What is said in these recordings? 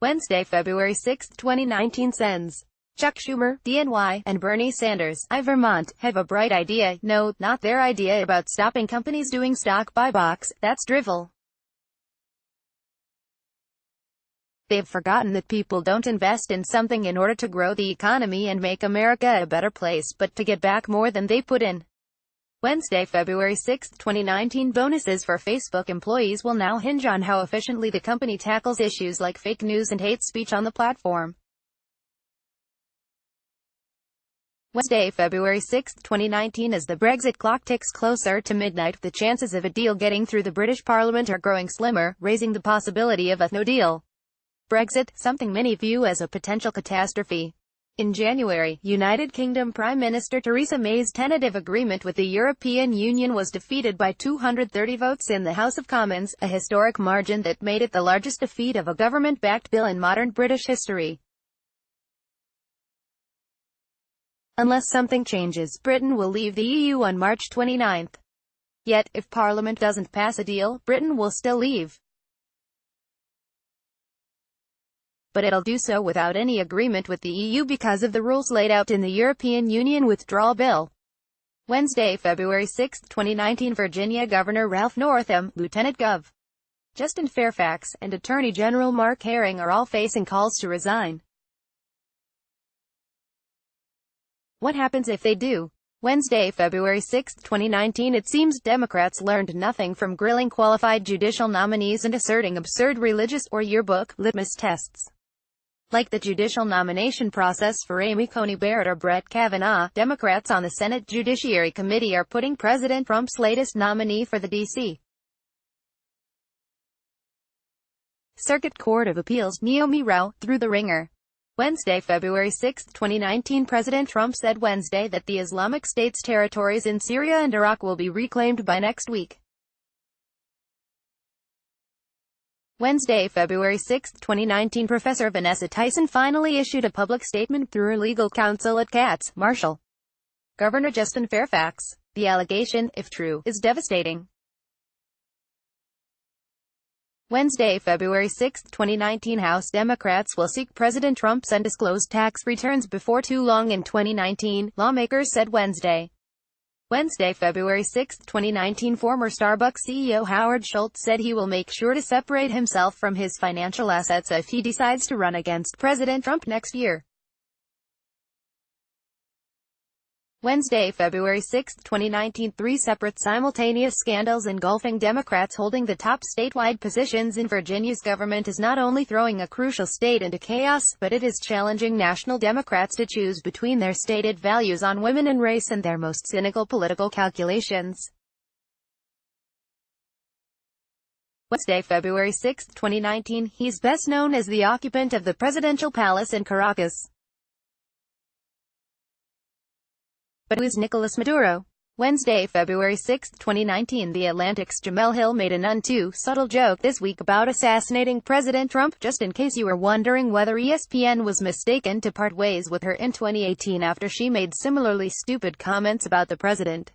Wednesday, February 6, 2019 sends. Chuck Schumer, DNY, and Bernie Sanders, I, Vermont, have a bright idea. No, not their idea about stopping companies doing stock buybacks. That's drivel. They've forgotten that people don't invest in something in order to grow the economy and make America a better place, but to get back more than they put in. Wednesday, February 6, 2019 bonuses for Facebook employees will now hinge on how efficiently the company tackles issues like fake news and hate speech on the platform. Wednesday, February 6, 2019 as the Brexit clock ticks closer to midnight, the chances of a deal getting through the British Parliament are growing slimmer, raising the possibility of a no-deal Brexit, something many view as a potential catastrophe. In January, United Kingdom Prime Minister Theresa May's tentative agreement with the European Union was defeated by 230 votes in the House of Commons, a historic margin that made it the largest defeat of a government-backed bill in modern British history. Unless something changes, Britain will leave the EU on March 29. Yet, if Parliament doesn't pass a deal, Britain will still leave. But it'll do so without any agreement with the EU because of the rules laid out in the European Union Withdrawal Bill. Wednesday, February 6, 2019 Virginia Governor Ralph Northam, Lieutenant Gov. Justin Fairfax, and Attorney General Mark Herring are all facing calls to resign. What happens if they do? Wednesday, February 6, 2019 It seems Democrats learned nothing from grilling qualified judicial nominees and asserting absurd religious or yearbook litmus tests. Like the judicial nomination process for Amy Coney Barrett or Brett Kavanaugh, Democrats on the Senate Judiciary Committee are putting President Trump's latest nominee for the D.C. Circuit Court of Appeals, Naomi Rao, through the ringer. Wednesday, February 6, 2019 President Trump said Wednesday that the Islamic State's territories in Syria and Iraq will be reclaimed by next week. Wednesday, February 6, 2019 Professor Vanessa Tyson finally issued a public statement through her legal counsel at Katz, Marshall. Governor Justin Fairfax. The allegation, if true, is devastating. Wednesday, February 6, 2019 House Democrats will seek President Trump's undisclosed tax returns before too long in 2019, lawmakers said Wednesday. Wednesday, February 6, 2019 Former Starbucks CEO Howard Schultz said he will make sure to separate himself from his financial assets if he decides to run against President Trump next year. Wednesday, February 6, 2019 Three separate simultaneous scandals engulfing Democrats holding the top statewide positions in Virginia's government is not only throwing a crucial state into chaos, but it is challenging national Democrats to choose between their stated values on women and race and their most cynical political calculations. Wednesday, February 6, 2019 He's best known as the occupant of the presidential palace in Caracas. But who is Nicolas Maduro? Wednesday, February 6, 2019 The Atlantic's Jamel Hill made a none too subtle joke this week about assassinating President Trump, just in case you were wondering whether ESPN was mistaken to part ways with her in 2018 after she made similarly stupid comments about the president.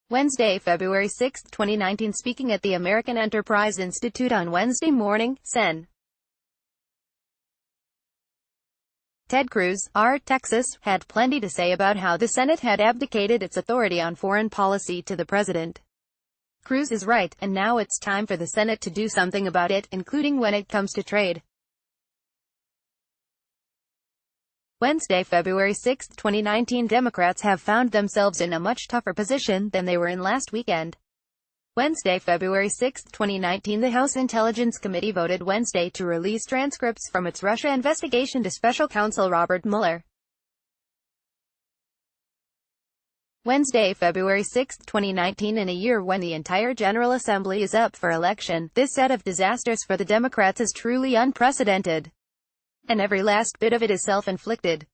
Wednesday, February 6, 2019 Speaking at the American Enterprise Institute on Wednesday morning, Sen. Ted Cruz, R. Texas, had plenty to say about how the Senate had abdicated its authority on foreign policy to the president. Cruz is right, and now it's time for the Senate to do something about it, including when it comes to trade. Wednesday, February 6, 2019 Democrats have found themselves in a much tougher position than they were in last weekend. Wednesday, February 6, 2019 The House Intelligence Committee voted Wednesday to release transcripts from its Russia investigation to Special Counsel Robert Mueller. Wednesday, February 6, 2019 In a year when the entire General Assembly is up for election, this set of disasters for the Democrats is truly unprecedented. And every last bit of it is self-inflicted.